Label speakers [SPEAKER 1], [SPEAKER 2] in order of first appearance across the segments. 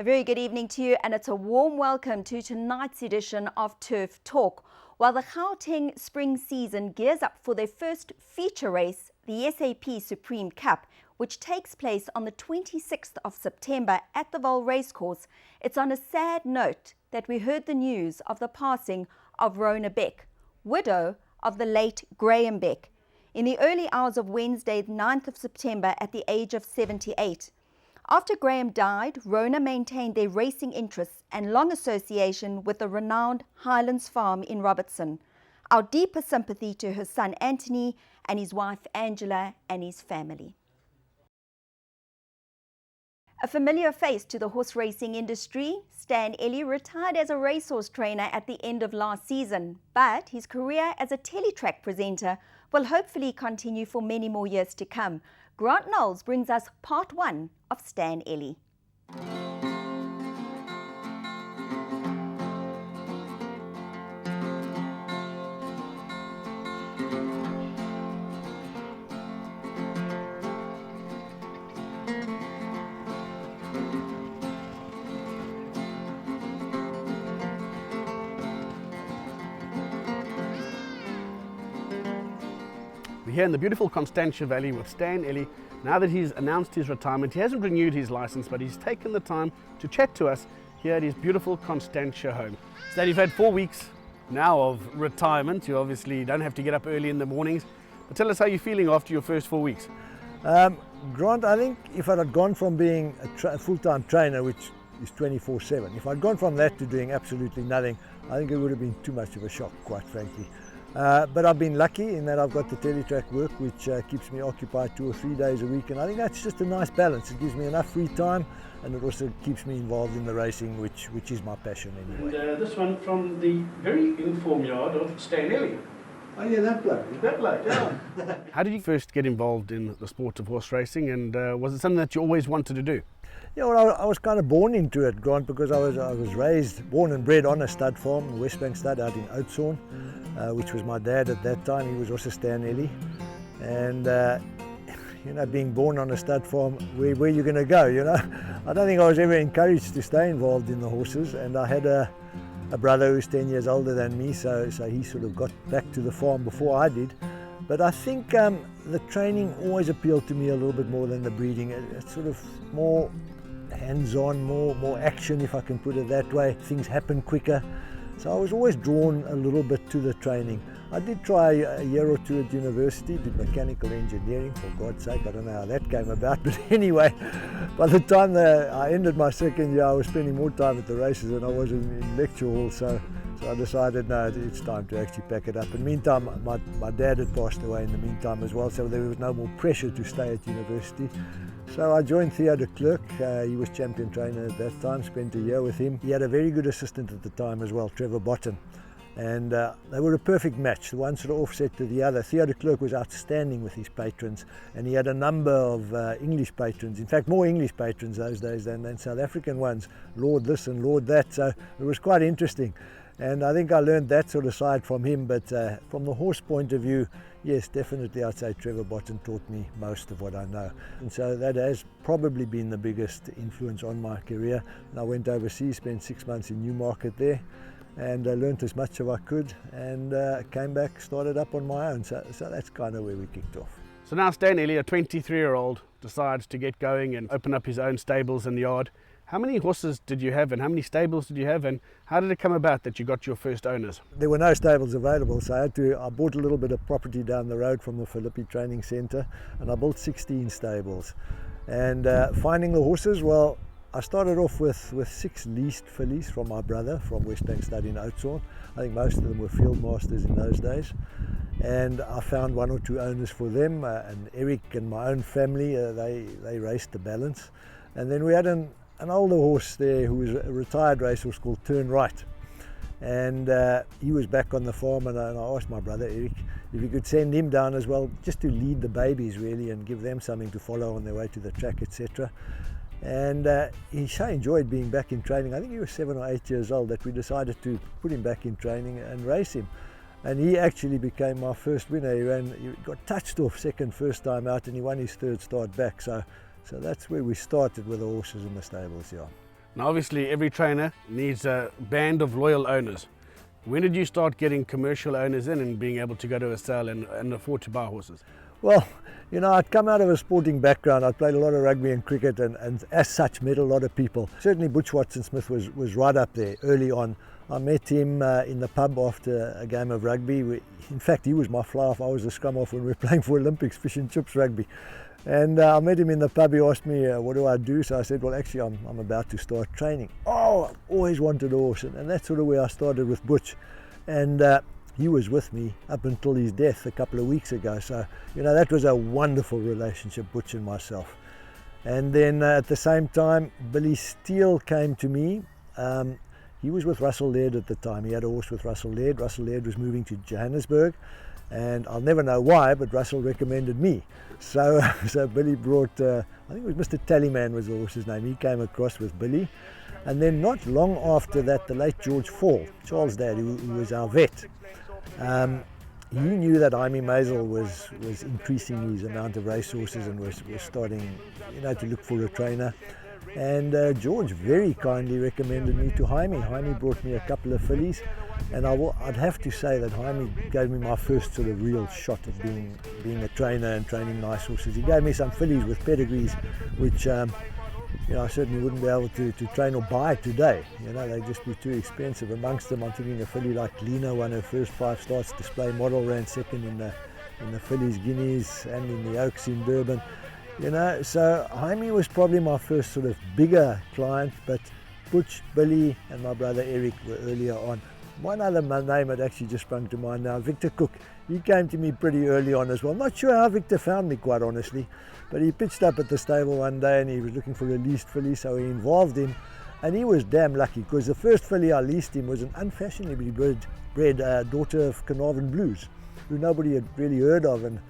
[SPEAKER 1] A very good evening to you, and it's a warm welcome to tonight's edition of Turf Talk. While the Gauteng spring season gears up for their first feature race, the SAP Supreme Cup, which takes place on the 26th of September at the Vaal Racecourse, it's on a sad note that we heard the news of the passing of Rona Beck, widow of the late Graham Beck, in the early hours of Wednesday, the 9th of September, at the age of 78. After Graham died, Rona maintained their racing interests and long association with the renowned Highlands Farm in Robertson. Our deepest sympathy to her son Anthony and his wife Angela and his family. A familiar face to the horse racing industry, Stan Elly retired as a racehorse trainer at the end of last season, but his career as a teletrack presenter will hopefully continue for many more years to come. Grant Knowles brings us part one of Stan Elly.
[SPEAKER 2] We're here in the beautiful Constantia Valley with Stan Elly. Now that he's announced his retirement, he hasn't renewed his license, but he's taken the time to chat to us here at his beautiful Constantia home. Stan, you've had 4 weeks now of retirement. You obviously don't have to get up early in the mornings. But tell us how you're feeling after your first 4 weeks.
[SPEAKER 3] Grant, I think if I had gone from being a full-time trainer, which is 24/7, if I'd gone from that to doing absolutely nothing, I think it would have been too much of a shock, quite frankly. But I've been lucky in that I've got the teletrack work, which keeps me occupied 2 or 3 days a week, and I think that's just a nice balance. It gives me enough free time, and it also keeps me involved in the racing, which is my passion anyway.
[SPEAKER 2] And this one from the very informed yard of Stan Elly.
[SPEAKER 3] Oh yeah, that bloke.
[SPEAKER 2] That bloke, yeah. How did you first get involved in the sport of horse racing, and was it something that you always wanted to do?
[SPEAKER 3] Yeah, well, I was kind of born into it, Grant, because I was raised, born and bred on a stud farm, the Westbank Stud out in Oudtshoorn, which was my dad at that time. He was also Stan Elly, and you know, being born on a stud farm, where are you going to go? You know, I don't think I was ever encouraged to stay involved in the horses, and I had a brother who's 10 years older than me, so he sort of got back to the farm before I did. But I think the training always appealed to me a little bit more than the breeding. It's sort of more hands-on, more action, if I can put it that way. Things happen quicker. So I was always drawn a little bit to the training. I did try a year or two at university, did mechanical engineering, for God's sake. I don't know how that came about, but anyway, by the time I ended my second year, I was spending more time at the races than I was in lecture hall, so I decided, no, it's time to actually pack it up. In the meantime, my dad had passed away in the meantime as well, so there was no more pressure to stay at university. So I joined Theo de Klerk. He was champion trainer at that time, spent a year with him. He had a very good assistant at the time as well, Trevor Botten. And they were a perfect match, the one sort of offset to the other. Theo de Klerk was outstanding with his patrons, and he had a number of English patrons, in fact more English patrons those days than South African ones, Lord this and Lord that, so it was quite interesting. And I think I learned that sort of side from him, but from the horse point of view, yes, definitely I'd say Trevor Botten taught me most of what I know. And so that has probably been the biggest influence on my career. And I went overseas, spent 6 months in Newmarket there, and learnt as much as I could, and came back, started up on my own. So that's kind of where we kicked off.
[SPEAKER 2] So now Stan Elly, a 23-year-old, decides to get going and open up his own stables and yard. How many horses did you have, and how many stables did you have, and how did it come about that you got your first owners?
[SPEAKER 3] There were no stables available, so I bought a little bit of property down the road from the Philippi Training Centre, and I built 16 stables. And finding the horses, well, I started off with 6 leased fillies from my brother from Westbank Stud in Oudtshoorn. I think most of them were field masters in those days. And I found 1 or 2 owners for them, and Eric and my own family, they raced the balance. And then we had an older horse there who was a retired racehorse called Turn Right, and he was back on the farm, and I asked my brother Eric if he could send him down as well, just to lead the babies really and give them something to follow on their way to the track, etc. And he so enjoyed being back in training. I think he was 7 or 8 years old that we decided to put him back in training and race him. And he actually became my first winner. He got touched off first time out, and he won his 3rd start back. So that's where we started with the horses in the stables, yeah.
[SPEAKER 2] Now obviously every trainer needs a band of loyal owners. When did you start getting commercial owners in and being able to go to a sale and afford to buy horses?
[SPEAKER 3] Well, you know, I'd come out of a sporting background. I'd played a lot of rugby and cricket and as such met a lot of people. Certainly Butch Watson-Smith was right up there early on. I met him in the pub after a game of rugby. In fact, he was my fly-off. I was the scrum-off when we were playing for Olympics, fish and chips rugby. And I met him in the pub. He asked me, what do I do? So I said, well, actually, I'm about to start training. Oh, I've always wanted a horse. And that's sort of where I started with Butch. And he was with me up until his death a couple of weeks ago. So, you know, that was a wonderful relationship, Butch and myself. And then at the same time, Billy Steele came to me. He was with Russell Laird at the time. He had a horse with Russell Laird. Russell Laird was moving to Johannesburg. And I'll never know why, but Russell recommended me. So Billy brought, I think it was Mr. Tallyman was the horse's name. He came across with Billy. And then not long after that, the late George Fall, Charles' dad, who was our vet, he knew that Jaime Maisel was increasing his amount of racehorses and was starting, you know, to look for a trainer. And George very kindly recommended me to Jaime. Jaime brought me a couple of fillies, and I'd have to say that Jaime gave me my first sort of real shot at being a trainer and training nice horses. He gave me some fillies with pedigrees, which you know, I certainly wouldn't be able to train or buy today. You know, they'd just be too expensive. Amongst them, I'm thinking a filly like Lena won her first 5 starts. Display Model ran second in the Fillies Guineas and in the Oaks in Durban. You know, so Jaime was probably my first sort of bigger client, but Butch, Billy and my brother Eric were earlier on. One other name had actually just sprung to mind now, Victor Cook. He came to me pretty early on as well. Not sure how Victor found me, quite honestly, but he pitched up at the stable one day and he was looking for a leased filly, so he involved him, and he was damn lucky because the first filly I leased him was an unfashionably bred daughter of Carnarvon Blues, who nobody had really heard of. And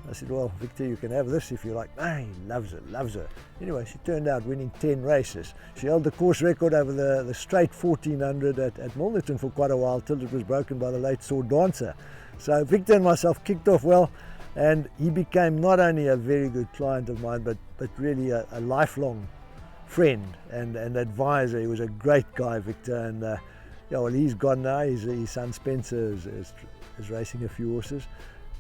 [SPEAKER 3] I said, well, Victor, you can have this if you like. Ah, he loves her. Anyway, she turned out winning 10 races. She held the course record over the straight 1400 at Milnerton for quite a while, till it was broken by the late Sword Dancer. So Victor and myself kicked off well, and he became not only a very good client of mine, but really a lifelong friend and advisor. He was a great guy, Victor, and yeah, well, he's gone now. His son Spencer is racing a few horses.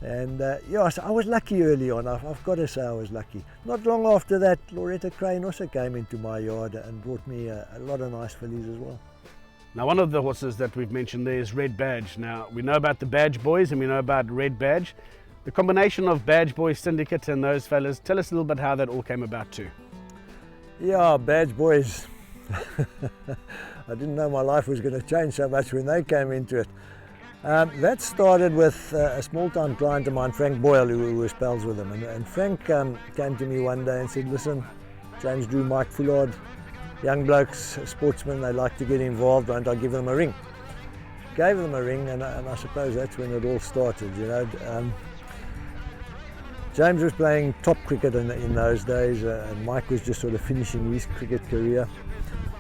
[SPEAKER 3] And yeah, so I was lucky early on. I've got to say I was lucky. Not long after that, Loretta Crane also came into my yard and brought me a lot of nice fillies as well.
[SPEAKER 2] Now, one of the horses that we've mentioned there is Red Badge. Now, we know about the Badge Boys and we know about Red Badge. The combination of Badge Boys Syndicate and those fellas, tell us a little bit how that all came about too.
[SPEAKER 3] Yeah, Badge Boys. I didn't know my life was going to change so much when they came into it. That started with a small-time client of mine, Frank Boyle, who was pals with him. And Frank came to me one day and said, listen, James Drew, Mike Fullard, young blokes, sportsmen, they like to get involved, won't I give them a ring? Gave them a ring, and I suppose that's when it all started, you know. James was playing top cricket in those days, and Mike was just sort of finishing his cricket career.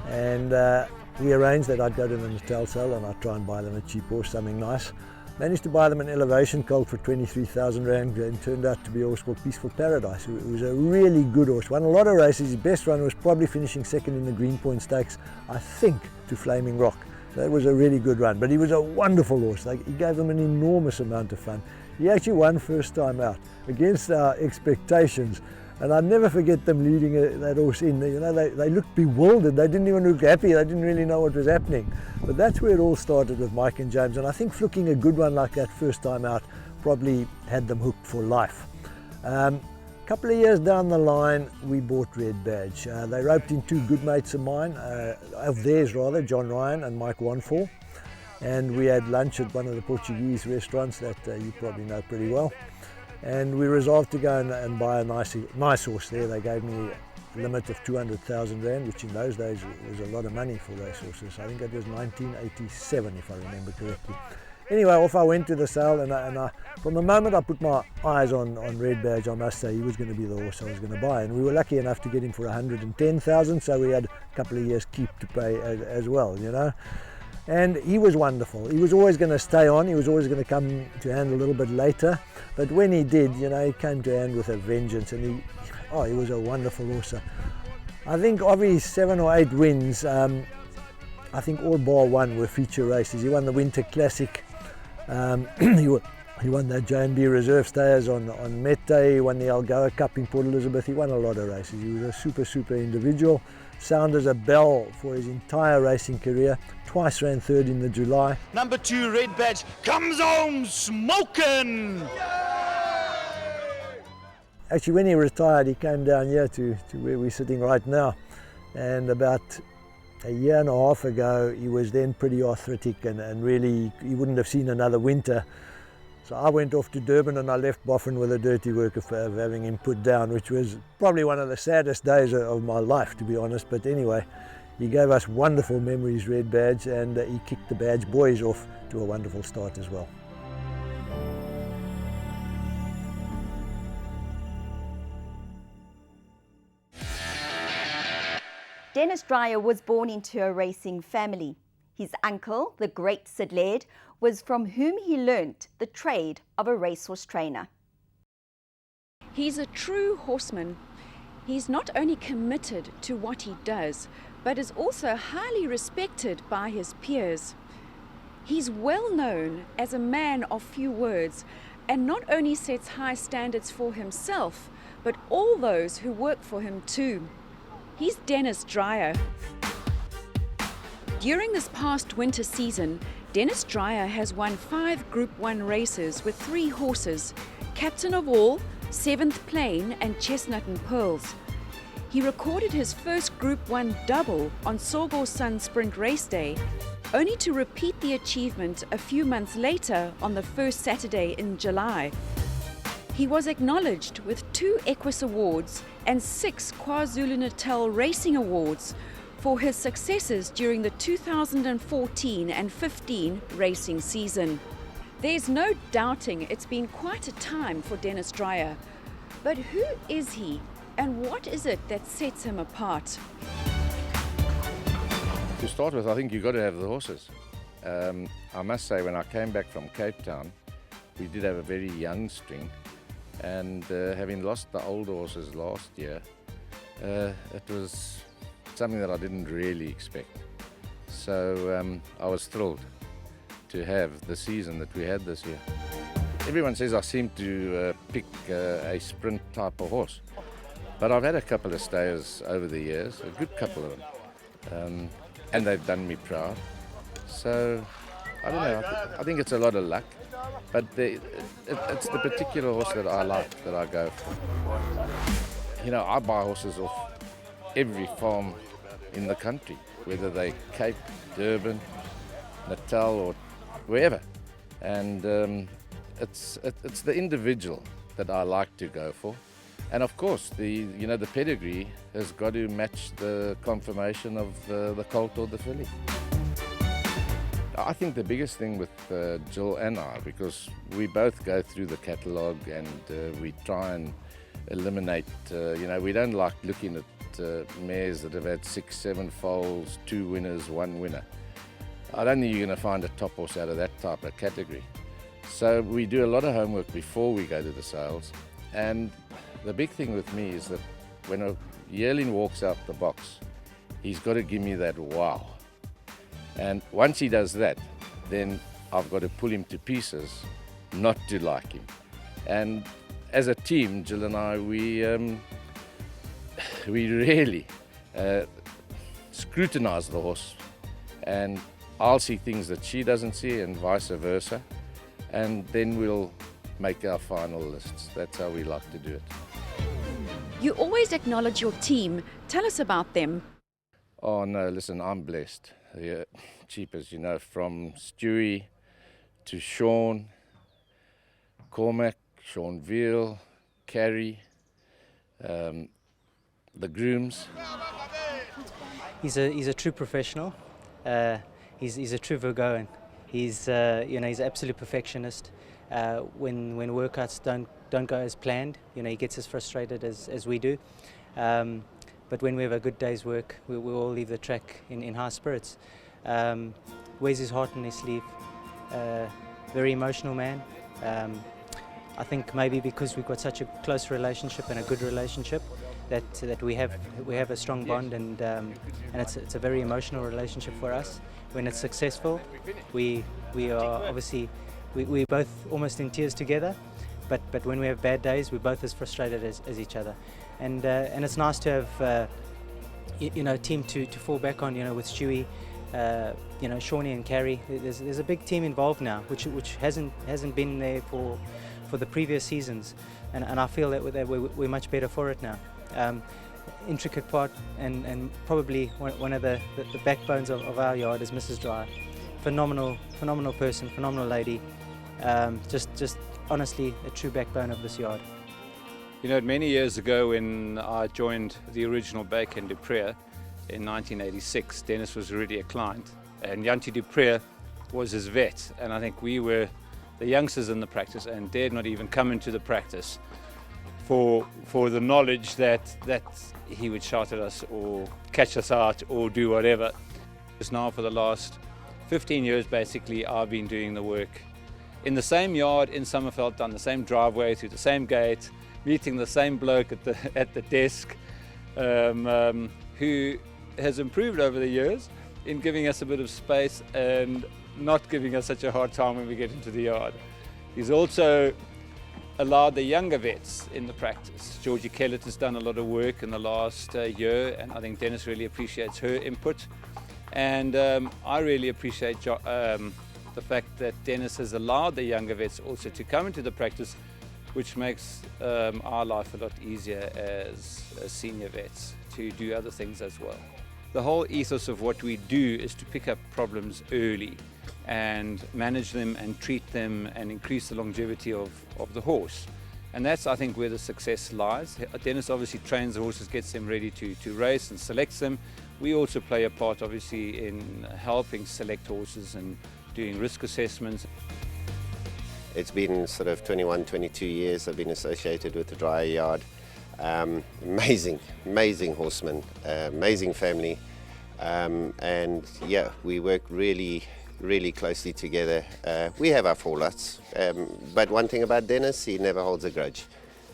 [SPEAKER 3] And we arranged that I'd go to the Natal sale and I'd try and buy them a cheap horse, something nice. Managed to buy them an Elevation Colt for 23,000 Rand, and turned out to be a horse called Peaceful Paradise. It was a really good horse, won a lot of races. His best run was probably finishing second in the Greenpoint Stakes, I think, to Flaming Rock. That was a really good run, but he was a wonderful horse. He gave them an enormous amount of fun. He actually won first time out against our expectations. And I'll never forget them leading that horse in. You know, they looked bewildered. They didn't even look happy. They didn't really know what was happening. But that's where it all started with Mike and James. And I think fluking a good one like that first time out probably had them hooked for life. A couple of years down the line, we bought Red Badge. They roped in 2 good mates of mine, of theirs rather, John Ryan and Mike Wanfall. And we had lunch at one of the Portuguese restaurants that you probably know pretty well. And we resolved to go and buy a nice horse there. They gave me a limit of 200,000 Rand, which in those days was a lot of money for race horses. I think it was 1987, if I remember correctly. Anyway, off I went to the sale, and I, from the moment I put my eyes on Red Badge, I must say he was going to be the horse I was going to buy. And we were lucky enough to get him for 110,000, so we had a couple of years keep to pay as well, you know. And he was wonderful. He was always going to stay on. He was always going to come to hand a little bit later. But when he did, you know, he came to hand with a vengeance. And he was a wonderful horse. I think of his 7 or 8 wins, I think all bar one were feature races. He won the Winter Classic, he won the J&B Reserve Stayers on Met Day, he won the Algoa Cup in Port Elizabeth, he won a lot of races. He was a super individual, sound as a bell for his entire racing career, twice ran third in the July.
[SPEAKER 4] Number 2 red badge comes home smoking!
[SPEAKER 3] Actually, when he retired, he came down here to where we're sitting right now, and about a year and a half ago he was then pretty arthritic and really he wouldn't have seen another winter. So I went off to Durban and I left Boffin with a dirty work of having him put down, which was probably one of the saddest days of my life, to be honest. But anyway, he gave us wonderful memories, Red Badge, and he kicked the Badge boys off to a wonderful start as well.
[SPEAKER 1] Dennis Dreyer was born into a racing family. His uncle, the great Sid Laird, was from whom he learnt the trade of a racehorse trainer.
[SPEAKER 5] He's a true horseman. He's not only committed to what he does, but is also highly respected by his peers. He's well known as a man of few words, and not only sets high standards for himself, but all those who work for him too. He's Dennis Dreyer. During this past winter season, Dennis Dreyer has won 5 Group 1 races with 3 horses, captain of all, 7th Plain and Chestnut and Pearls. He recorded his first Group 1 double on Sorgor Sun Sprint Race Day, only to repeat the achievement a few months later on the first Saturday in July. He was acknowledged with 2 Equus Awards and 6 KwaZulu-Natal Racing Awards for his successes during the 2014 and 15 racing season. There's no doubting it's been quite a time for Dennis Dreyer. But who is he and what is it that sets him apart?
[SPEAKER 6] To start with, I think you've got to have the horses. I must say, when I came back from Cape Town, we did have a very young string, and having lost the old horses last year, it was something that I didn't really expect. So I was thrilled to have the season that we had this year. Everyone says I seem to pick a sprint type of horse, but I've had a couple of stayers over the years, a good couple of them, and they've done me proud. So I don't know, I think it's a lot of luck, but it's the particular horse that I like that I go for. You know, I buy horses off every farm in the country, whether they Cape, Durban, Natal or wherever, and it's the individual that I like to go for, and of course the pedigree has got to match the conformation of the colt or the filly. I think the biggest thing with Jill and I, because we both go through the catalogue and we try and eliminate, we don't like looking at mares that have had 6, 7 foals, 2 winners, 1 winner. I don't think you're going to find a top horse out of that type of category. So we do a lot of homework before we go to the sales, and the big thing with me is that when a yearling walks out the box, he's got to give me that wow. And once he does that, then I've got to pull him to pieces not to like him. And as a team, Jill and I, we really scrutinize the horse, and I'll see things that she doesn't see and vice versa, and then we'll make our final lists. That's how we like to do it.
[SPEAKER 5] You always acknowledge your team. Tell us about them.
[SPEAKER 6] Oh no, listen, I'm blessed. The Cheapers, from Stewie to Sean, Cormac, Sean Veal, Carrie, the grooms.
[SPEAKER 7] He's a true professional. He's a true Virgoan. He's he's an absolute perfectionist. When workouts don't go as planned, he gets as frustrated as we do. But when we have a good day's work, we all leave the track in high spirits. Wears his heart on his sleeve. Very emotional man. I think maybe because we've got such a close relationship and a good relationship, that we have a strong bond, and it's a very emotional relationship for us. When it's successful, we are obviously we're both almost in tears together, but when we have bad days, we're both as frustrated as each other, and it's nice to have a team to fall back on, with Stewie, Shawnee and Carrie. There's a big team involved now, which hasn't been there for the previous seasons, and I feel that we're much better for it now. Intricate part and probably one of the backbones of our yard is Mrs. Dreyer. Phenomenal person, phenomenal lady. Just honestly a true backbone of this yard.
[SPEAKER 8] Many years ago when I joined the original Baker and Dupree in 1986, Dennis was already a client, and Jantie Dupree was his vet, and I think we were the youngsters in the practice and dared not even come into the practice for the knowledge that he would shout at us or catch us out or do whatever. Just now for the last 15 years basically I've been doing the work in the same yard in Summerveld, down the same driveway, through the same gate, meeting the same bloke at the desk, who has improved over the years in giving us a bit of space and not giving us such a hard time when we get into the yard. He's also allowed the younger vets in the practice. Georgie Kellett has done a lot of work in the last year, and I think Dennis really appreciates her input. And I really appreciate the fact that Dennis has allowed the younger vets also to come into the practice, which makes our life a lot easier as senior vets to do other things as well. The whole ethos of what we do is to pick up problems early and manage them and treat them and increase the longevity of the horse. And that's, I think, where the success lies. Dennis obviously trains the horses, gets them ready to race and selects them. We also play a part, obviously, in helping select horses and doing risk assessments.
[SPEAKER 9] It's been sort of 21, 22 years I've been associated with the Dreyer yard. Amazing horsemen, amazing family, and yeah, we work really closely together. We have our fallouts, but one thing about Dennis, he never holds a grudge.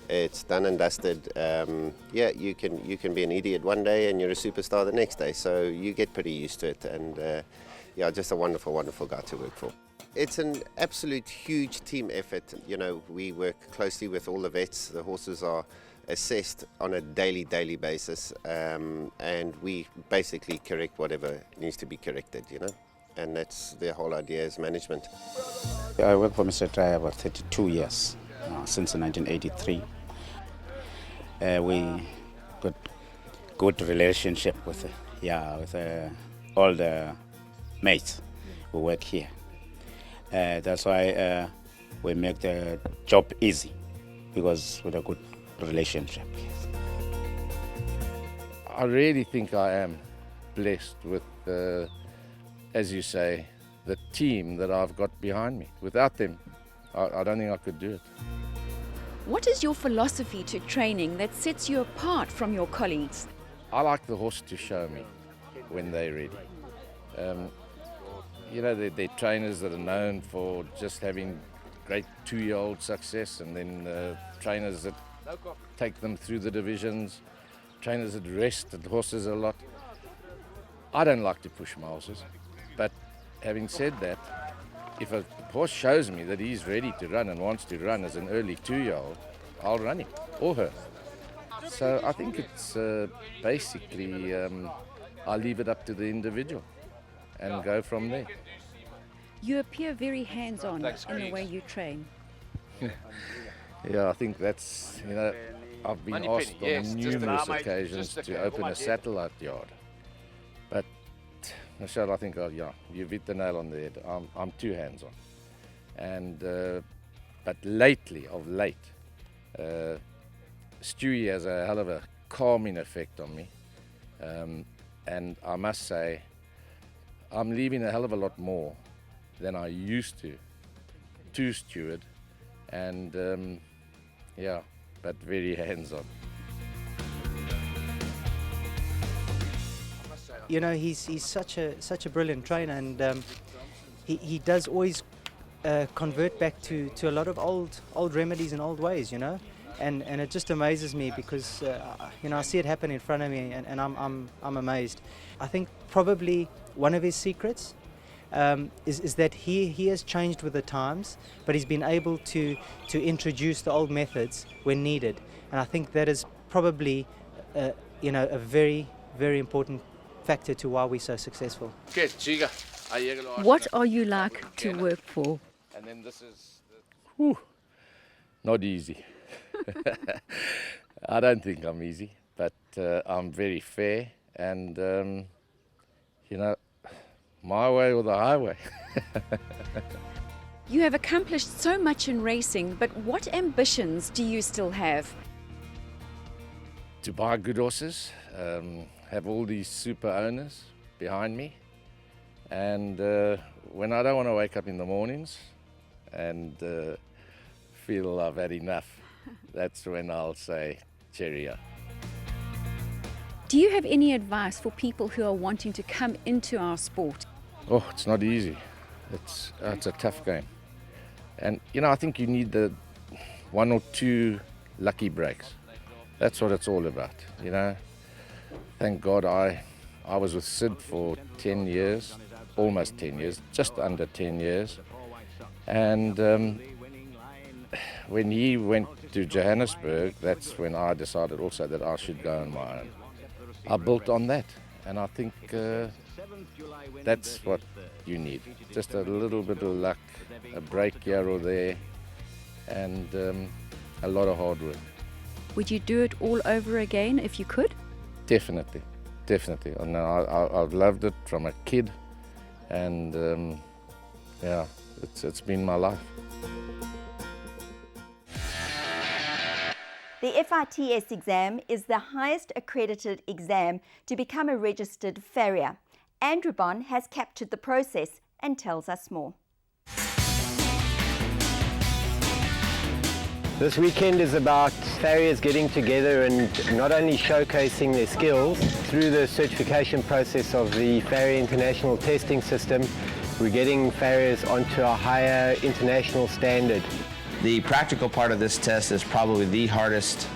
[SPEAKER 9] It's done and dusted. Yeah, you can be an idiot one day and you're a superstar the next day, so you get pretty used to it, and yeah, just a wonderful guy to work for. It's an absolute huge team effort. We work closely with all the vets. The horses are assessed on a daily basis, and we basically correct whatever needs to be corrected, and that's the whole idea as management.
[SPEAKER 10] I work for Mr. Dreyer about 32 years, since 1983. We got good relationship with all the mates who work here. That's why we make the job easy, because with a good relationship.
[SPEAKER 6] I really think I am blessed with, as you say, the team that I've got behind me. Without them, I don't think I could do it.
[SPEAKER 5] What is your philosophy to training that sets you apart from your colleagues?
[SPEAKER 6] I like the horse to show me when they're ready. They're trainers that are known for just having great 2-year-old success, and then trainers that take them through the divisions, trainers that rest the horses a lot. I don't like to push my horses, but having said that, if a horse shows me that he's ready to run and wants to run as an early 2-year-old, I'll run him, or her. So I think it's basically, I leave it up to the individual and go from there.
[SPEAKER 5] You appear very hands-on in the way you train.
[SPEAKER 6] Yeah, I think that's, I've been asked on numerous occasions to open a satellite yard. But, Michelle, I think, you've hit the nail on the head. I'm too hands-on. And, but of late, Stewie has a hell of a calming effect on me. And I must say, I'm leaving a hell of a lot more than I used to Stewart, and but very hands-on.
[SPEAKER 7] He's such a brilliant trainer, and he does always convert back to a lot of old remedies and old ways. and it just amazes me because you know, I see it happen in front of me, and I'm amazed. I think probably one of his secrets is that he has changed with the times, but he's been able to introduce the old methods when needed, and I think that is probably you know, a very, very important factor to why we're so successful.
[SPEAKER 5] What are you like to work for?
[SPEAKER 6] And then this is not easy. I don't think I'm easy, but I'm very fair, and you know, my way or the highway.
[SPEAKER 5] You have accomplished so much in racing, but what ambitions do you still have?
[SPEAKER 6] To buy good horses, have all these super owners behind me, and when I don't want to wake up in the mornings and feel I've had enough, that's when I'll say cheerio.
[SPEAKER 5] Do you have any advice for people who are wanting to come into our sport?
[SPEAKER 6] Oh, it's not easy. It's a tough game, and you know, I think you need the 1 or 2 lucky breaks. That's what it's all about, you know. Thank God I was with Sid for 10 years, almost 10 years, just under 10 years. And when he went to Johannesburg, that's when I decided also that I should go on my own. I built on that, and I think that's what you need. Just a little bit of luck, a break here or there, and a lot of hard work.
[SPEAKER 5] Would you do it all over again if you could?
[SPEAKER 6] Definitely, definitely. And I've loved it from a kid, and yeah, it's been my life.
[SPEAKER 1] The FITS exam is the highest accredited exam to become a registered farrier. Andrew Bond has captured the process and tells us more.
[SPEAKER 11] This weekend is about farriers getting together and not only showcasing their skills through the certification process of the Farrier International Testing System. We're getting farriers onto a higher international standard.
[SPEAKER 12] The practical part of this test is probably the hardest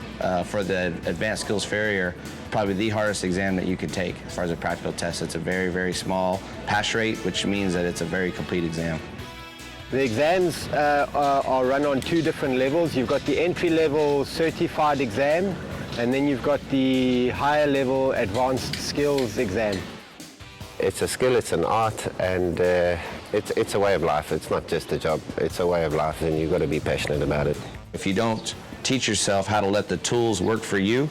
[SPEAKER 12] for the advanced skills farrier, probably the hardest exam that you can take as far as a practical test. It's a very, very small pass rate, which means that it's a very complete exam.
[SPEAKER 11] The exams are run on 2 different levels. You've got the entry-level certified exam, and then you've got the higher level advanced skills exam.
[SPEAKER 9] It's a skill, it's an art, and it's a way of life. It's not just a job, it's a way of life, and you've got to be passionate about it.
[SPEAKER 12] If you don't teach yourself how to let the tools work for you,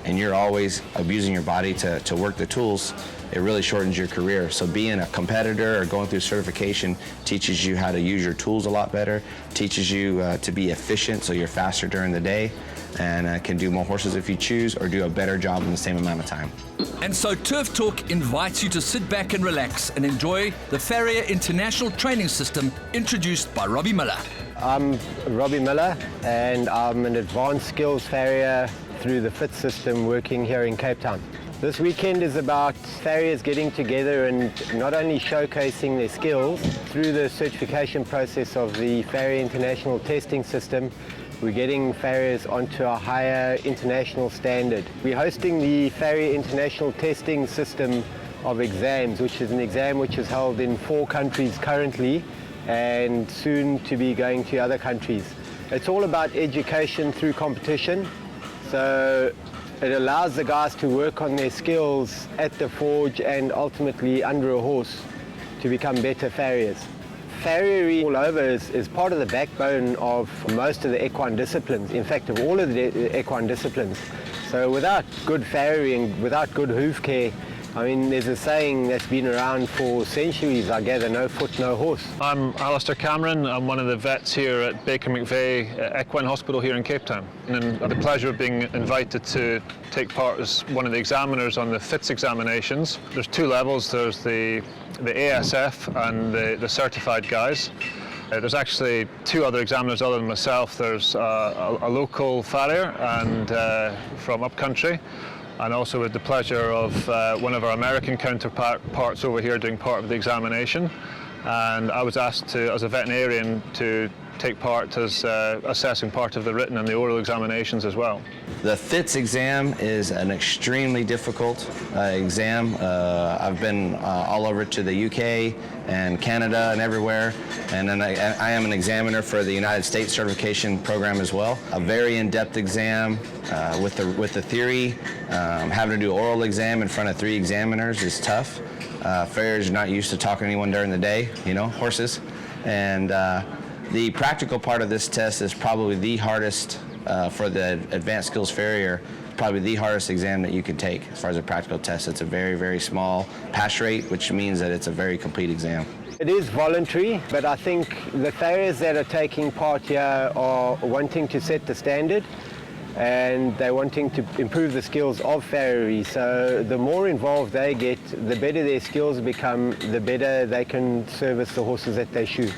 [SPEAKER 12] and you're always abusing your body to work the tools, it really shortens your career. So being a competitor or going through certification teaches you how to use your tools a lot better, teaches you to be efficient so you're faster during the day, and can do more horses if you choose, or do a better job in the same amount of time.
[SPEAKER 13] And so Turf Talk invites you to sit back and relax and enjoy the Farrier International Training System introduced by Robbie Miller.
[SPEAKER 11] I'm Robbie Miller, and I'm an advanced skills farrier through the FIT system working here in Cape Town. This weekend is about farriers getting together and not only showcasing their skills through the certification process of the Farrier International Testing System. We're getting farriers onto a higher international standard. We're hosting the Farrier International Testing System of exams, which is an exam which is held in 4 countries currently and soon to be going to other countries. It's all about education through competition. So it allows the guys to work on their skills at the forge and ultimately under a horse to become better farriers. Farriery all over is part of the backbone of most of the equine disciplines, in fact of all of the equine disciplines. So without good farriery, without good hoof care, I mean, there's a saying that's been around for centuries, I gather, no foot, no horse.
[SPEAKER 14] I'm Alistair Cameron. I'm one of the vets here at Baker McVeigh Equine Hospital here in Cape Town. And I had the pleasure of being invited to take part as one of the examiners on the FITS examinations. There's 2 levels. There's the ASF and the certified guys. There's actually 2 other examiners other than myself. There's a local farrier and from upcountry, and also with the pleasure of one of our American counterparts over here doing part of the examination. And I was asked to, as a veterinarian, to take part as assessing part of the written and the oral examinations as well.
[SPEAKER 12] The FITS exam is an extremely difficult exam. I've been all over to the UK and Canada and everywhere, and then I am an examiner for the United States certification program as well. A very in-depth exam with the theory. Having to do oral exam in front of 3 examiners is tough. Farriers are not used to talking to anyone during the day, you know, horses. And the practical part of this test is probably the hardest for the advanced skills farrier, probably the hardest exam that you can take as far as a practical test. It's a very, very small pass rate, which means that it's a very complete exam.
[SPEAKER 11] It is voluntary, but I think the farriers that are taking part here are wanting to set the standard, and they're wanting to improve the skills of farriery. So the more involved they get, the better their skills become, the better they can service the horses that they shoe.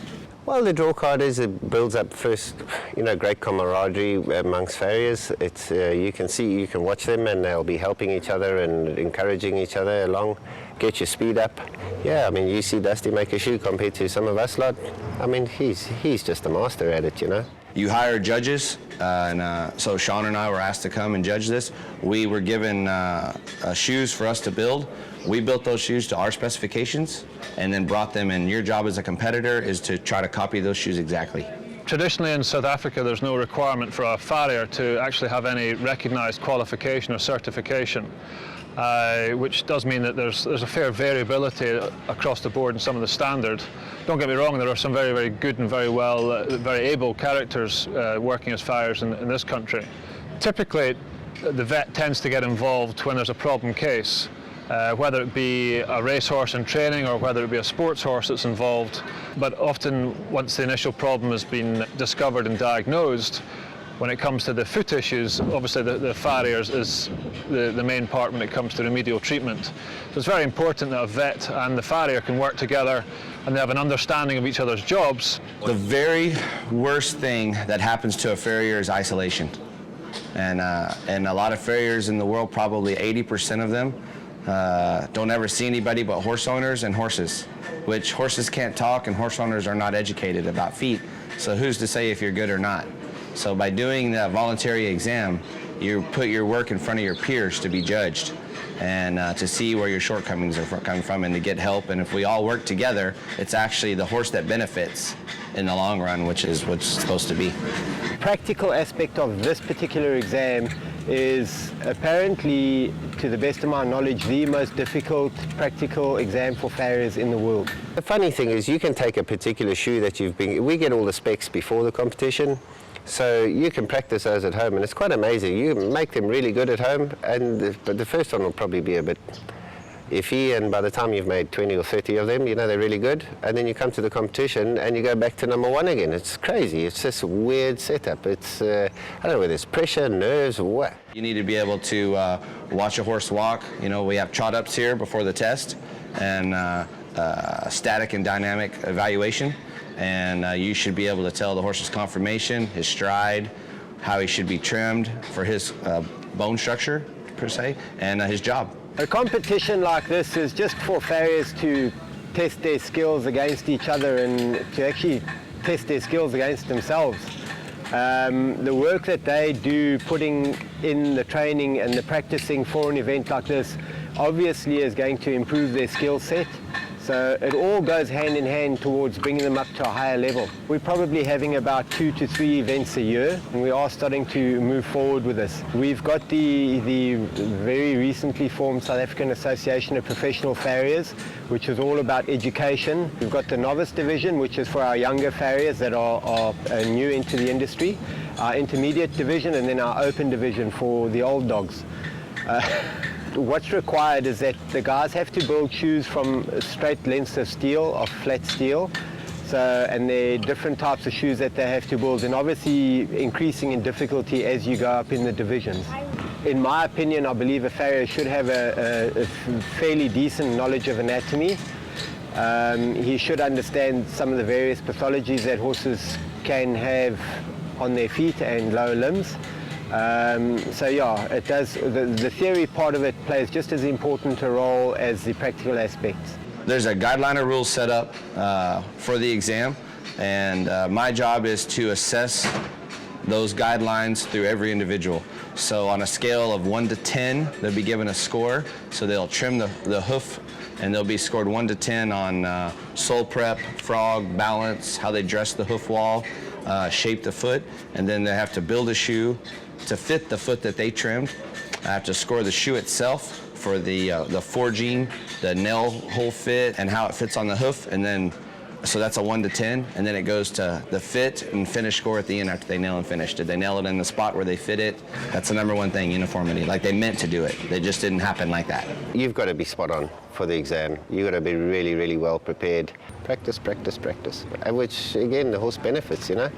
[SPEAKER 9] Well, the draw card it builds up first, you know, great camaraderie amongst farriers. It's you can watch them, and they'll be helping each other and encouraging each other along, get your speed up. Yeah, I mean, you see Dusty make a shoe compared to some of us lot. I mean, he's just a master at it, you know.
[SPEAKER 12] You hire judges, so Sean and I were asked to come and judge this. We were given shoes for us to build. We built those shoes to our specifications and then brought them, and your job as a competitor is to try to copy those shoes exactly.
[SPEAKER 14] Traditionally in South Africa, there's no requirement for a farrier to actually have any recognised qualification or certification, which does mean that there's a fair variability across the board in some of the standard. Don't get me wrong, there are some very, very good and very well, very able characters working as farriers in this country. Typically, the vet tends to get involved when there's a problem case. Whether it be a racehorse in training or whether it be a sports horse that's involved. But often, once the initial problem has been discovered and diagnosed, when it comes to the foot issues, obviously the farriers is the main part when it comes to remedial treatment. So it's very important that a vet and the farrier can work together and they have an understanding of each other's jobs.
[SPEAKER 12] The very worst thing that happens to a farrier is isolation. And a lot of farriers in the world, probably 80% of them, don't ever see anybody but horse owners and horses, which horses can't talk and horse owners are not educated about feet. So who's to say if you're good or not? So by doing the voluntary exam, you put your work in front of your peers to be judged and to see where your shortcomings are coming from and to get help. And if we all work together, it's actually the horse that benefits in the long run, which is what's supposed to be.
[SPEAKER 11] The practical aspect of this particular exam is apparently, to the best of my knowledge, the most difficult practical exam for farriers in the world.
[SPEAKER 9] The funny thing is you can take a particular shoe that we get all the specs before the competition, so you can practice those at home, and it's quite amazing. You make them really good at home, but the first one will probably be a bit iffy, and by the time you've made 20 or 30 of them, you know they're really good, and then you come to the competition and you go back to number 1 again. It's crazy. It's just a weird setup. It's I don't know whether it's pressure, nerves, or what.
[SPEAKER 12] You need to be able to watch a horse walk. You know, we have trot ups here before the test and static and dynamic evaluation, and you should be able to tell the horse's conformation, his stride, how he should be trimmed for his bone structure per se, and his job.
[SPEAKER 11] A competition like this is just for farriers to test their skills against each other and to actually test their skills against themselves. The work that they do putting in the training and the practicing for an event like this obviously is going to improve their skill set. So it all goes hand in hand towards bringing them up to a higher level. We're probably having about 2 to 3 events a year, and we are starting to move forward with this. We've got the very recently formed South African Association of Professional Farriers, which is all about education. We've got the novice division, which is for our younger farriers that are new into the industry, our intermediate division, and then our open division for the old dogs. What's required is that the guys have to build shoes from straight lengths of steel, of flat steel. And there are different types of shoes that they have to build, and obviously increasing in difficulty as you go up in the divisions. In my opinion, I believe a farrier should have a fairly decent knowledge of anatomy. He should understand some of the various pathologies that horses can have on their feet and lower limbs. So yeah, it does. The theory part of it plays just as important a role as the practical aspects.
[SPEAKER 12] There's a guideline of rules set up for the exam. And my job is to assess those guidelines through every individual. So on a scale of 1 to 10, they'll be given a score. So they'll trim the hoof, and they'll be scored 1 to 10 on sole prep, frog, balance, how they dress the hoof wall, shape the foot, and then they have to build a shoe to fit the foot that they trimmed. I have to score the shoe itself for the forging, the nail hole fit, and how it fits on the hoof, and then so that's a 1 to 10, and then it goes to the fit and finish score at the end after they nail and finish. Did they nail it in the spot where they fit it? That's the number one thing, uniformity. Like they meant to do it. They just didn't happen like that.
[SPEAKER 9] You've got to be spot on for the exam. You've got to be really, really well prepared. Practice, practice, practice. Which, again, the horse benefits, you know.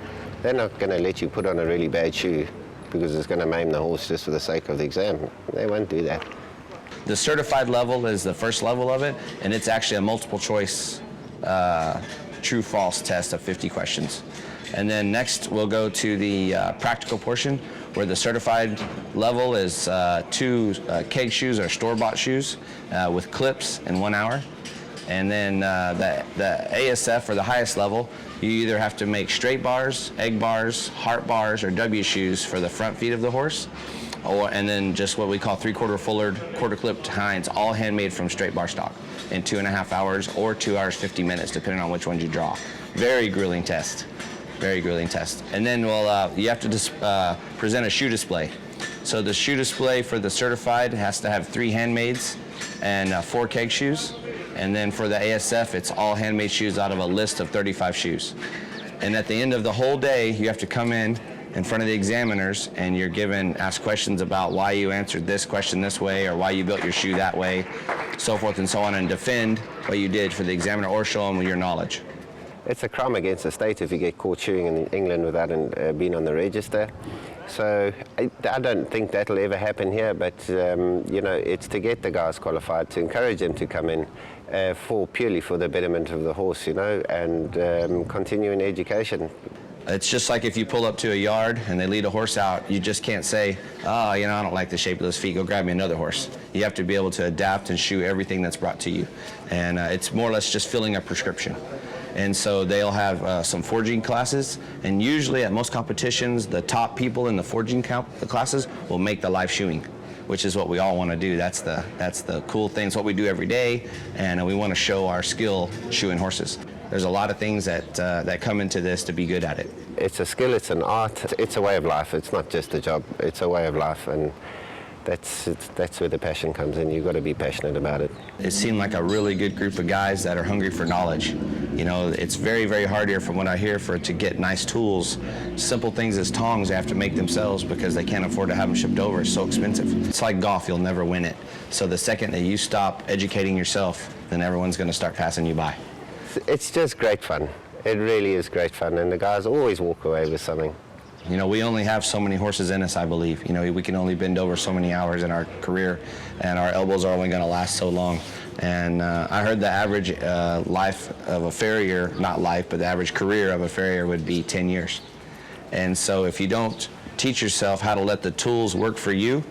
[SPEAKER 9] They're not going to let you put on a really bad shoe because it's going to maim the horse just for the sake of the exam. They won't do that.
[SPEAKER 12] The certified level is the first level of it, and it's actually a multiple choice true-false test of 50 questions. And then next we'll go to the practical portion, where the certified level is 2 keg shoes or store-bought shoes with clips in 1 hour. And then the ASF, or the highest level, you either have to make straight bars, egg bars, heart bars, or W shoes for the front feet of the horse, and then just what we call 3/4 fullered, quarter-clipped hinds, all handmade from straight bar stock in 2.5 hours or 2 hours 50 minutes, depending on which ones you draw. Very grueling test. Very grueling test. And then you have to present a shoe display. So the shoe display for the certified has to have 3 handmades and 4 keg shoes. And then for the ASF, it's all handmade shoes out of a list of 35 shoes. And at the end of the whole day, you have to come in front of the examiners, and you're asked questions about why you answered this question this way, or why you built your shoe that way, so forth and so on, and defend what you did for the examiner or show them your knowledge.
[SPEAKER 9] It's a crime against the state if you get caught shoeing in England without being on the register. So I don't think that'll ever happen here, but you know, it's to get the guys qualified, to encourage them to come in purely for the betterment of the horse, you know, and continue in education.
[SPEAKER 12] It's just like if you pull up to a yard and they lead a horse out, you just can't say, oh, you know, I don't like the shape of those feet, go grab me another horse. You have to be able to adapt and shoe everything that's brought to you. And it's more or less just filling a prescription. And so they'll have some forging classes, and usually at most competitions, the top people in the forging classes will make the live shoeing, which is what we all want to do. That's the cool thing. It's what we do every day, and we want to show our skill shoeing horses. There's a lot of things that come into this to be good at it.
[SPEAKER 9] It's a skill, it's an art, it's a way of life. It's not just a job, it's a way of life, and that's where the passion comes in. You've got to be passionate about it.
[SPEAKER 12] It seemed like a really good group of guys that are hungry for knowledge. You know, it's very, very hard here from what I hear to get nice tools. Simple things as tongs they have to make themselves because they can't afford to have them shipped over. It's so expensive. It's like golf, you'll never win it. So the second that you stop educating yourself, then everyone's going to start passing you by.
[SPEAKER 9] It's just great fun. It really is great fun, and the guys always walk away with something.
[SPEAKER 12] You know, we only have so many horses in us, I believe. You know, we can only bend over so many hours in our career, and our elbows are only going to last so long. And I heard the average life of a farrier, not life, but the average career of a farrier would be 10 years. And so if you don't teach yourself how to let the tools work for you,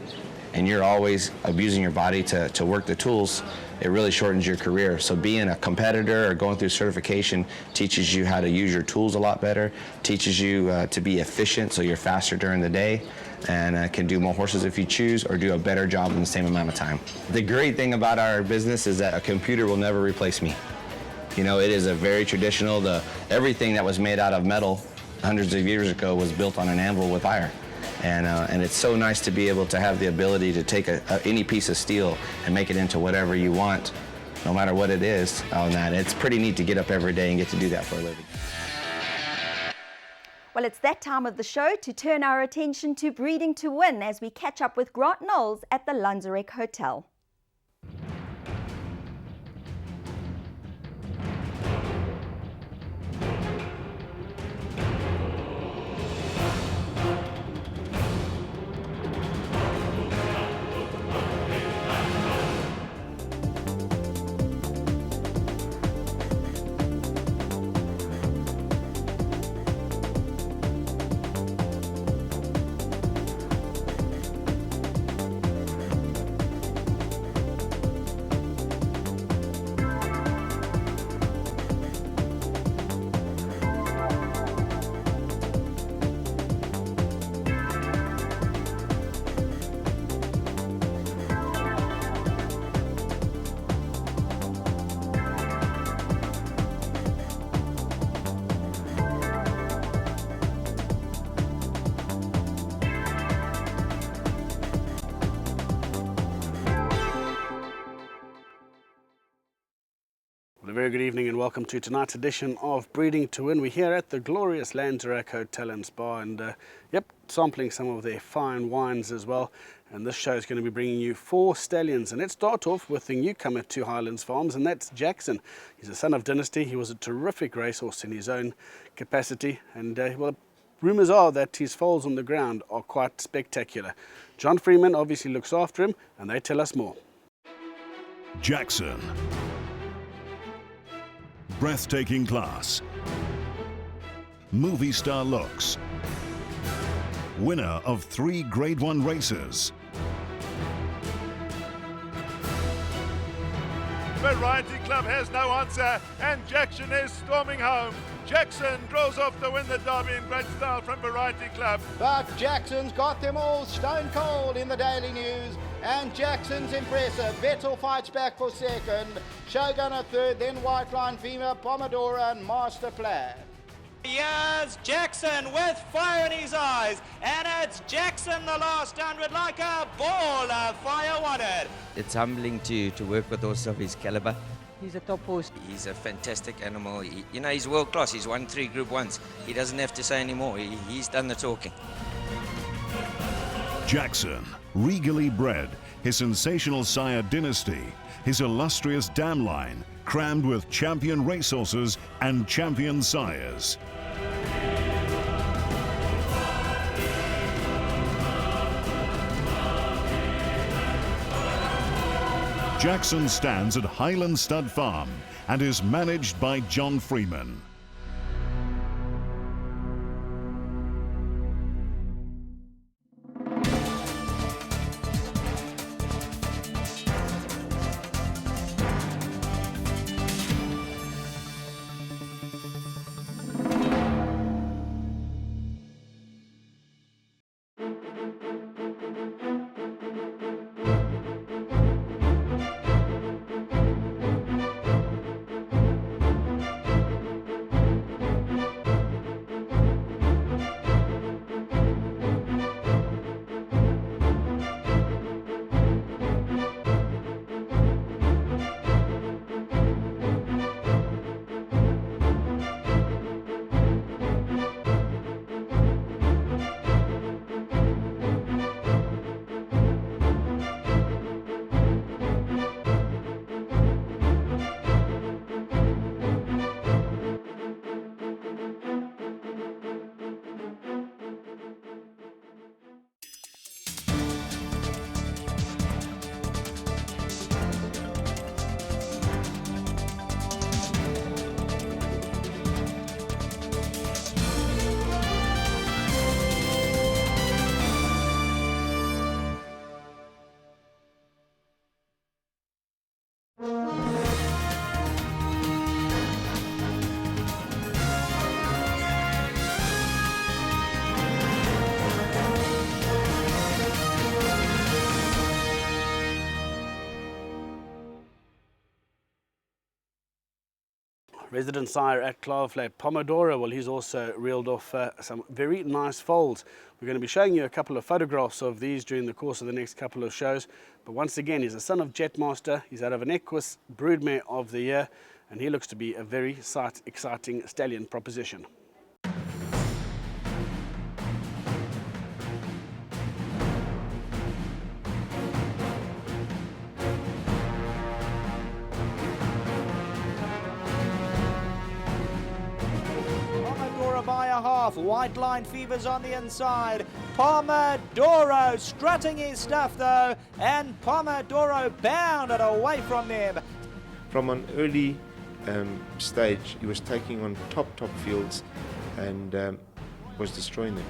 [SPEAKER 12] and you're always abusing your body to work the tools, it really shortens your career. So being a competitor or going through certification teaches you how to use your tools a lot better, teaches you to be efficient so you're faster during the day, and can do more horses if you choose, or do a better job in the same amount of time. The great thing about our business is that a computer will never replace me. You know, it is a very traditional, everything that was made out of metal hundreds of years ago was built on an anvil with iron. And it's so nice to be able to have the ability to take any piece of steel and make it into whatever you want, no matter what it is on that. It's pretty neat to get up every day and get to do that for a living.
[SPEAKER 1] Well, it's that time of the show to turn our attention to Breeding to Win as we catch up with Grant Knowles at the Lanzarek Hotel.
[SPEAKER 2] very good evening and welcome to tonight's edition of Breeding to Win. We're here at the glorious Landserac Hotel and Spa and sampling some of their fine wines as well. And this show is going to be bringing you 4 stallions. And let's start off with the newcomer to Highlands Farms, and that's Jackson. He's a son of Dynasty. He was a terrific racehorse in his own capacity. And rumours are that his foals on the ground are quite spectacular. John Freeman obviously looks after him, and they tell us more.
[SPEAKER 15] Jackson. Breathtaking class. Movie star looks. Winner of 3 Grade 1 races.
[SPEAKER 16] Variety Club has no answer and Jackson is storming home. Jackson draws off to win the Derby in great style from Variety Club.
[SPEAKER 17] But Jackson's got them all stone cold in the Daily News. And Jackson's impressive. Vettel fights back for second. Shogun third, then White Line Female, Pomodoro and Master Plan.
[SPEAKER 18] Here's Jackson with fire in his eyes, and it's Jackson the last 100 like a ball of fire wanted.
[SPEAKER 19] It's humbling to work with horses of his caliber.
[SPEAKER 20] He's a top horse.
[SPEAKER 19] He's a fantastic animal. He's world class. He's won 3 Group 1s. He doesn't have to say any more. He's done the talking.
[SPEAKER 15] Jackson, regally bred, his sensational sire Dynasty, his illustrious dam line, crammed with champion racehorses and champion sires. Jackson stands at Highland Stud Farm and is managed by John Freeman.
[SPEAKER 2] Resident sire at Klaarflat, Pomodoro, well, he's also reeled off some very nice foals. We're going to be showing you a couple of photographs of these during the course of the next couple of shows. But once again, he's a son of Jetmaster. He's out of an Equus Broodmare of the Year, and he looks to be a very exciting stallion proposition.
[SPEAKER 18] By a half, White Line Fever's on the inside. Pomodoro strutting his stuff though, and Pomodoro bounded away from them.
[SPEAKER 21] From an early stage, he was taking on top fields and was destroying them.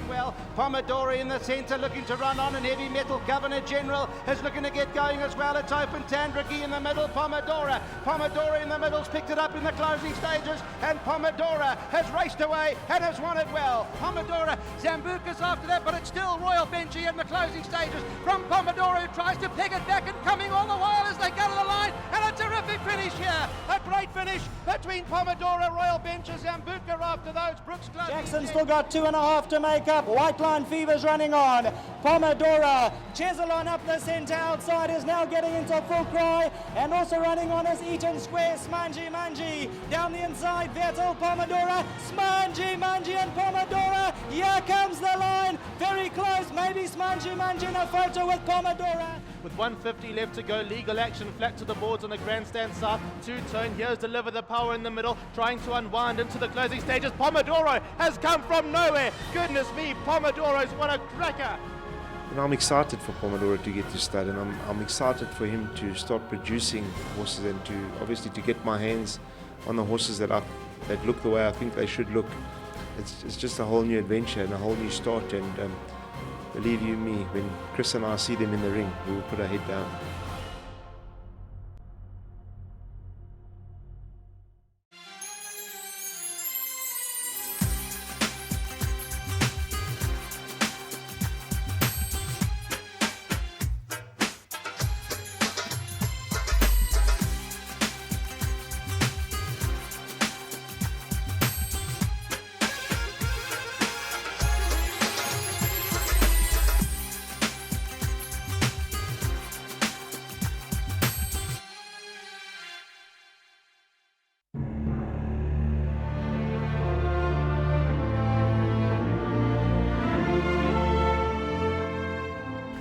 [SPEAKER 17] Well, Pomodoro in the centre looking to run on, and Heavy Metal Governor General is looking to get going as well. It's Open Tandraki in the middle, Pomodoro in the middle's picked it up in the closing stages, and Pomodoro has raced away and has won it well. Pomodoro, Zambuca's after that, but it's still Royal Benji in the closing stages from Pomodoro, who tries to peg it back and coming all the while as they go to the line, and a terrific finish here. A great finish between Pomodoro, Royal Benji, Zambuca after those. Brooks Club.
[SPEAKER 18] Jackson's still got 2.5 to make. Grey Cup. White Line Fever's running on. Pomodoro, Chesalon up the centre outside is now getting into full cry, and also running on is Eaton Square, Smanji Manji. Down the inside, Vettel, Pomodoro, Smanji Manji and Pomodoro. Here comes the line, very close, maybe Smanji Manji in a photo with Pomodoro.
[SPEAKER 20] With 150 left to go, Legal Action flat to the boards on the grandstand side. Two-tone, here's Deliver the Power in the middle, trying to unwind into the closing stages. Pomodoro has come from nowhere. Goodness me, Pomodoro's what a cracker.
[SPEAKER 21] And I'm excited for Pomodoro to get to stud, and I'm excited for him to start producing horses and to obviously to get my hands on the horses that look the way I think they should look. It's just a whole new adventure and a whole new start, and believe you me, when Chris and I see them in the ring, we will put our head down.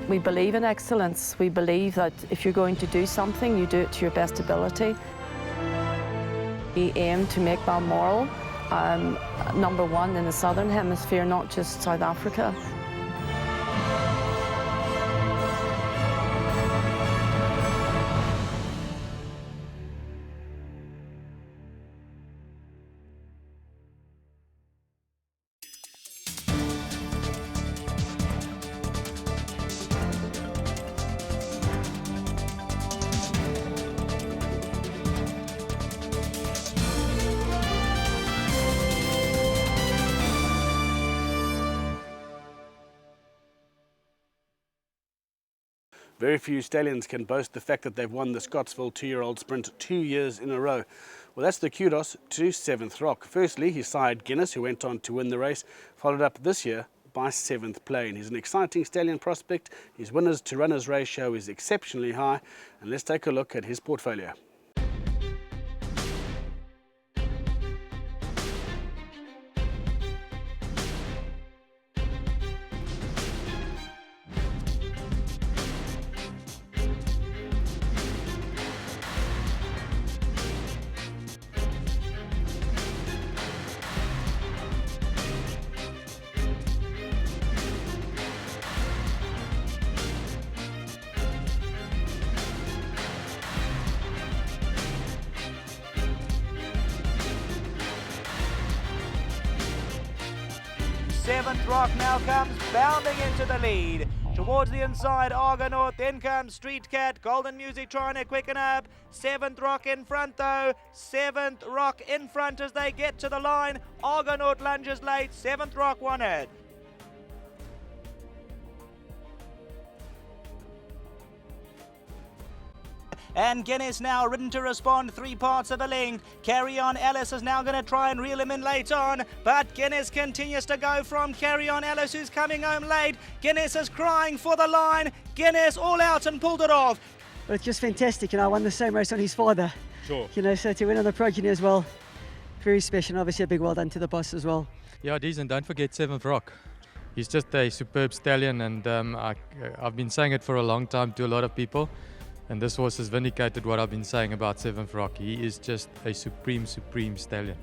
[SPEAKER 22] We believe in excellence. We believe that if you're going to do something, you do it to your best ability. We aim to make Balmoral #1 in the Southern Hemisphere, not just South Africa.
[SPEAKER 2] Very few stallions can boast the fact that they've won the Scottsville 2-year-old sprint 2 years in a row. Well, that's the kudos to Seventh Rock. Firstly, his side Guinness, who went on to win the race, followed up this year by Seventh Plane. He's an exciting stallion prospect. His winners to runners ratio is exceptionally high. And let's take a look at his portfolio.
[SPEAKER 18] Seventh Rock now comes bounding into the lead. Towards the inside, Argonaut, then comes Street Cat, Golden Music trying to quicken up. Seventh Rock in front though. Seventh Rock in front as they get to the line. Argonaut lunges late, Seventh Rock won it. And Guinness now ridden to respond, 3 parts of a length. Carry On Alice is now going to try and reel him in late on, but Guinness continues to go from Carry On Alice, who's coming home late. Guinness is crying for the line. Guinness all out and pulled it off.
[SPEAKER 23] Well, it's just fantastic, I won the same race on his father.
[SPEAKER 24] Sure.
[SPEAKER 23] So to win on the progeny as well, very special. And obviously a big well done to the boss as well.
[SPEAKER 24] Yeah, Deez, and don't forget Seventh Rock. He's just a superb stallion, and I've been saying it for a long time to a lot of people. And this horse has vindicated what I've been saying about Seventh Rock. He is just a supreme stallion.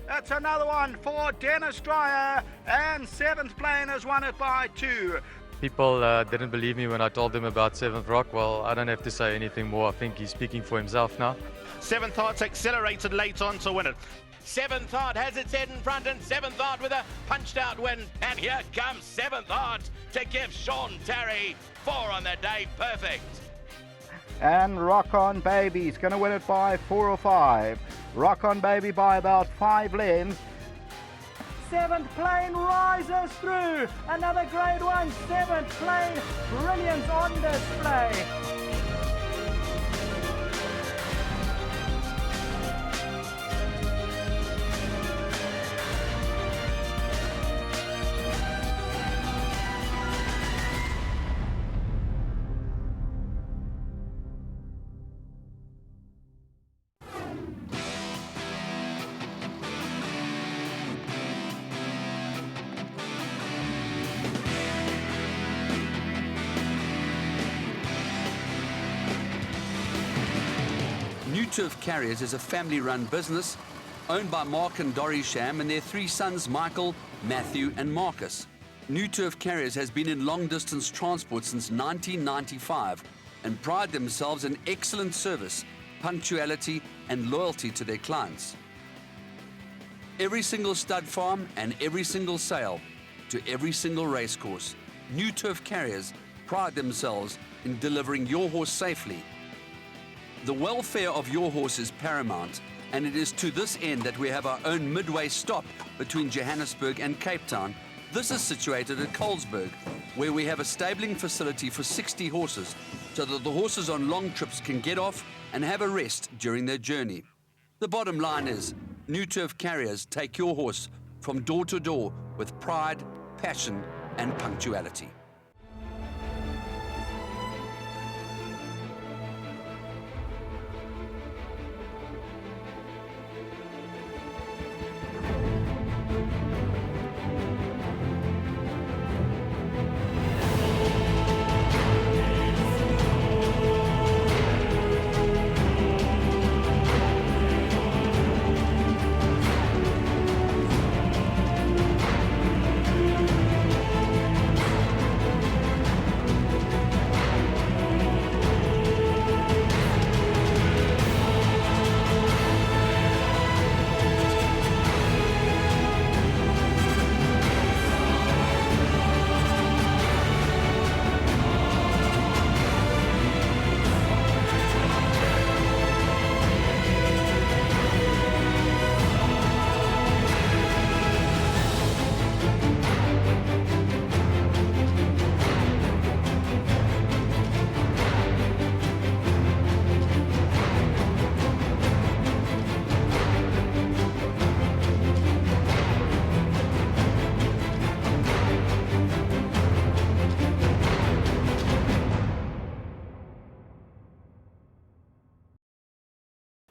[SPEAKER 18] That's another one for Dennis Dreyer, and Seventh Plane has won it by 2.
[SPEAKER 24] People didn't believe me when I told them about Seventh Rock. Well, I don't have to say anything more. I think he's speaking for himself now.
[SPEAKER 25] Seventh Heart's accelerated late on to win it. Seventh Heart has its head in front, and Seventh Heart with a punched out win. And here comes Seventh Heart to give Sean Terry 4 on the day. Perfect.
[SPEAKER 18] And Rock On Baby's going to win it by 4 or 5. Rock On Baby by about 5 lengths. Seventh Plane rises through. Another grade 1. Seventh Plane, brilliance on display.
[SPEAKER 3] Turf Carriers is a family-run business owned by Mark and Dory Sham and their 3 sons, Michael, Matthew and Marcus. New Turf Carriers has been in long-distance transport since 1995 and pride themselves in excellent service, punctuality and loyalty to their clients. Every single stud farm and every single sale to every single racecourse, New Turf Carriers pride themselves in delivering your horse safely. The welfare of your horse is paramount, and it is to this end that we have our own midway stop between Johannesburg and Cape Town. This is situated at Colesberg, where we have a stabling facility for 60 horses, so that the horses on long trips can get off and have a rest during their journey. The bottom line is, New Turf Carriers take your horse from door to door with pride, passion and punctuality.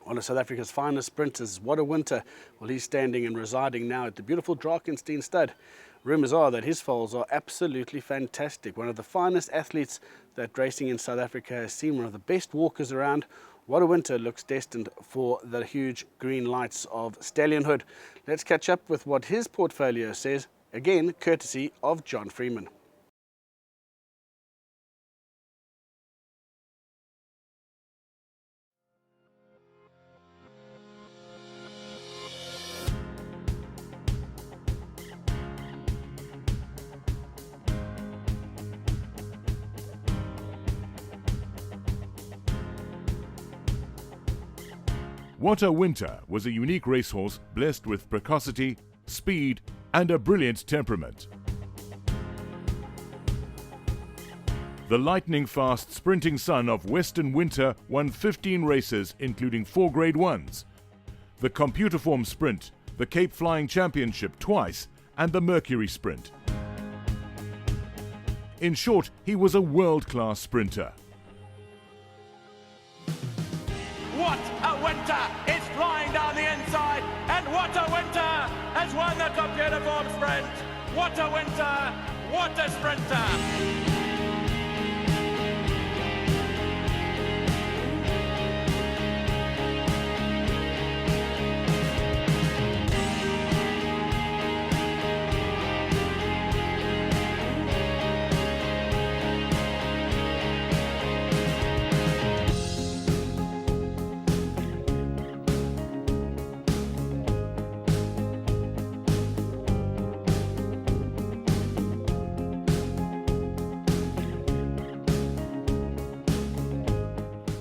[SPEAKER 2] One of South Africa's finest sprinters, What a Winter. Well, he's standing and residing now at the beautiful Drakensberg stud. Rumours are that his foals are absolutely fantastic. One of the finest athletes that racing in South Africa has seen, one of the best walkers around. What a Winter looks destined for the huge green lights of stallionhood. Let's catch up with what his portfolio says, again courtesy of John Freeman.
[SPEAKER 15] What a Winter was a unique racehorse blessed with precocity, speed and a brilliant temperament. The lightning-fast sprinting son of Western Winter won 15 races, including 4 Grade 1s, the Computerform Sprint, the Cape Flying Championship twice, and the Mercury Sprint. In short, he was a world-class sprinter.
[SPEAKER 25] What a Winter is flying down the inside, and What a Winter has won the Computerform Sprint. What a Winter, what a sprinter.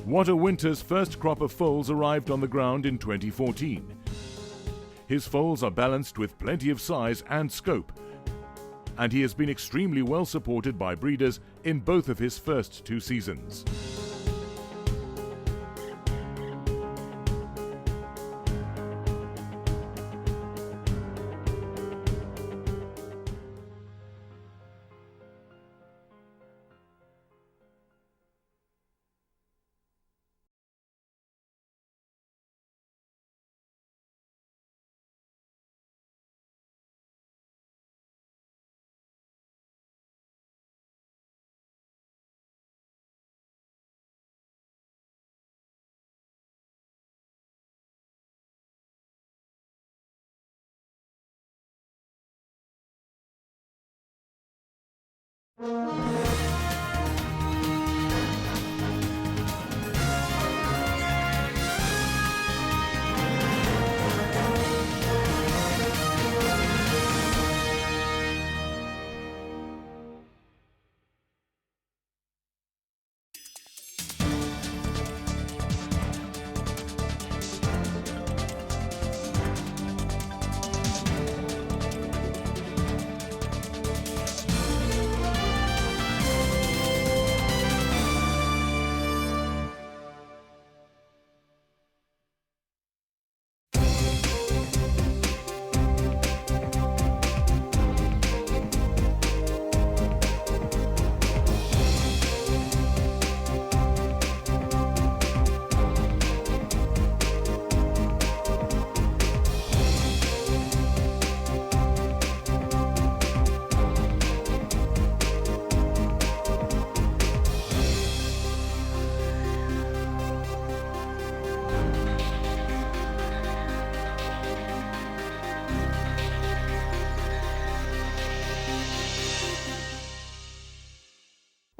[SPEAKER 15] What a Winter's first crop of foals arrived on the ground in 2014. His foals are balanced with plenty of size and scope, and he has been extremely well supported by breeders in both of his first 2 seasons.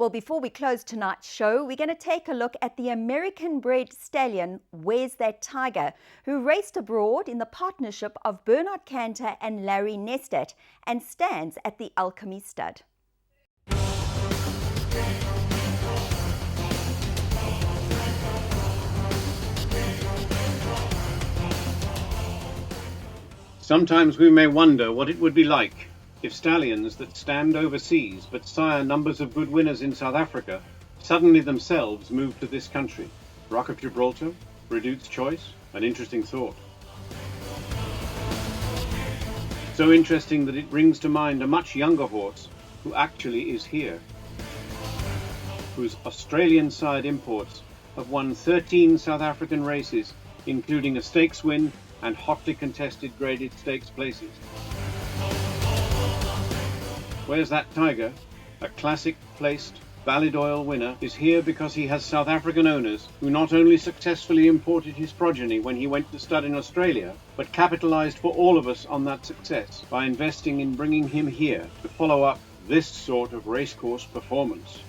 [SPEAKER 1] Well, before we close tonight's show, we're going to take a look at the American-bred stallion, Where's That Tiger, who raced abroad in the partnership of Bernard Cantor and Larry Nestat and stands at the Alchemy Stud.
[SPEAKER 4] Sometimes we may wonder what it would be like if stallions that stand overseas but sire numbers of good winners in South Africa suddenly themselves moved to this country. Rock of Gibraltar, Redout's Choice, an interesting thought. So interesting that it brings to mind a much younger horse who actually is here, whose Australian side imports have won 13 South African races, including a stakes win and hotly contested graded stakes places. Where's That Tiger, a classic placed Ballydoyle winner, is here because he has South African owners who not only successfully imported his progeny when he went to stud in Australia, but capitalised for all of us on that success by investing in bringing him here to follow up this sort of racecourse performance.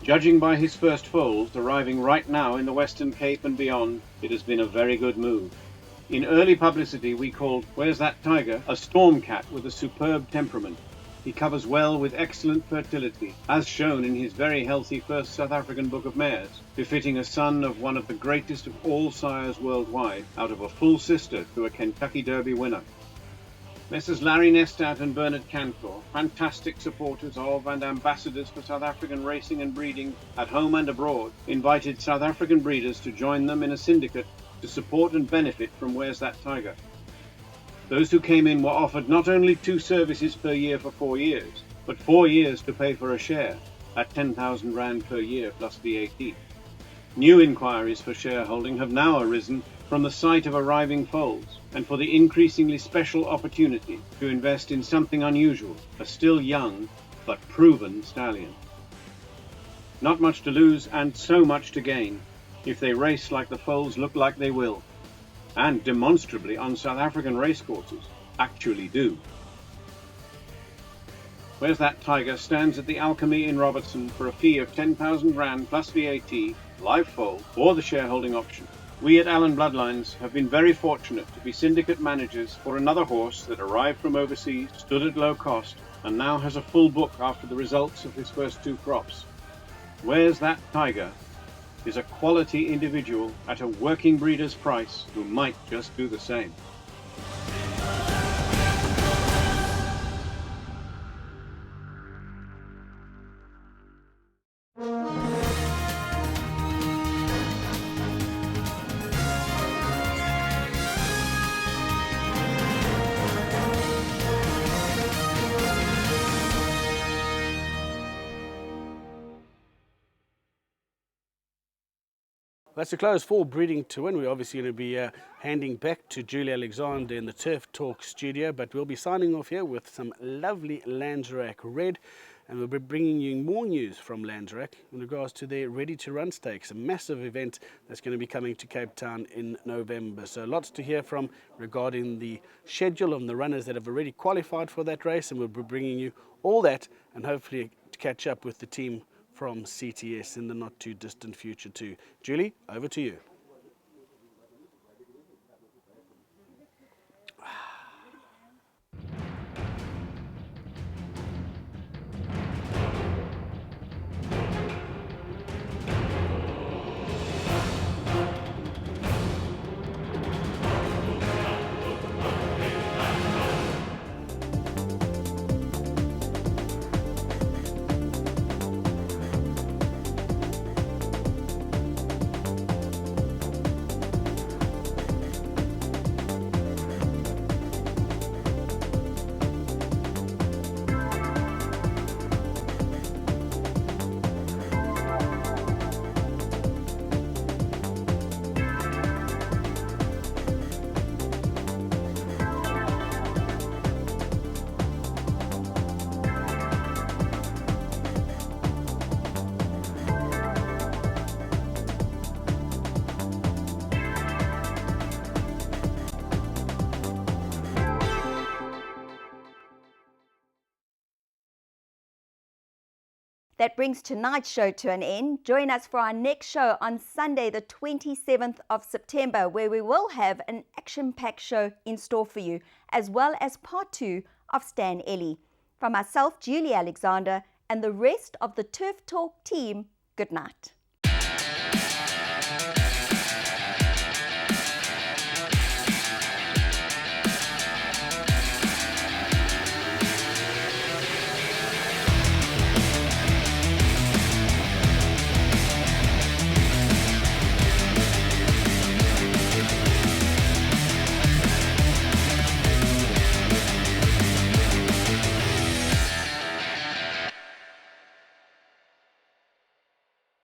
[SPEAKER 4] Judging by his first foals arriving right now in the Western Cape and beyond, it has been a very good move. In early publicity, we called Where's That Tiger a storm cat with a superb temperament. He covers well with excellent fertility, as shown in his very healthy first South African book of mares, befitting a son of one of the greatest of all sires worldwide, out of a full sister to a Kentucky Derby winner. Messrs. Larry Nestat and Bernard Cantor, fantastic supporters of and ambassadors for South African racing and breeding at home and abroad, invited South African breeders to join them in a syndicate to support and benefit from Where's That Tiger. Those who came in were offered not only 2 services per year for 4 years, but 4 years to pay for a share at 10,000 Rand per year plus VAT. New inquiries for shareholding have now arisen from the sight of arriving foals and for the increasingly special opportunity to invest in something unusual, a still young but proven stallion. Not much to lose and so much to gain if they race like the foals look like they will, and demonstrably on South African racecourses actually do. Where's That Tiger stands at the Alchemy in Robertson for a fee of 10,000 Rand plus VAT, live foal, or the shareholding option. We at Allen Bloodlines have been very fortunate to be syndicate managers for another horse that arrived from overseas, stood at low cost, and now has a full book after the results of his first 2 crops. Where's That Tiger is a quality individual at a working breeder's price who might just do the same.
[SPEAKER 2] That's a close for Breeding to Win. We're obviously going to be handing back to Julie Alexander in the Turf Talk studio, but we'll be signing off here with some lovely Landsrack Red. and we'll be bringing you more news from Landsrac in regards to their Ready to Run Stakes, a massive event that's going to be coming to Cape Town in November. So lots to hear from regarding the schedule of the runners that have already qualified for that race, and we'll be bringing you all that and hopefully to catch up with the team from CTS in the not too distant future too. Julie, over to you.
[SPEAKER 1] That brings tonight's show to an end. Join us for our next show on Sunday, the 27th of September, where we will have an action-packed show in store for you, as well as part 2 of Stan Ellie. From myself, Julie Alexander, and the rest of the Turf Talk team, good night.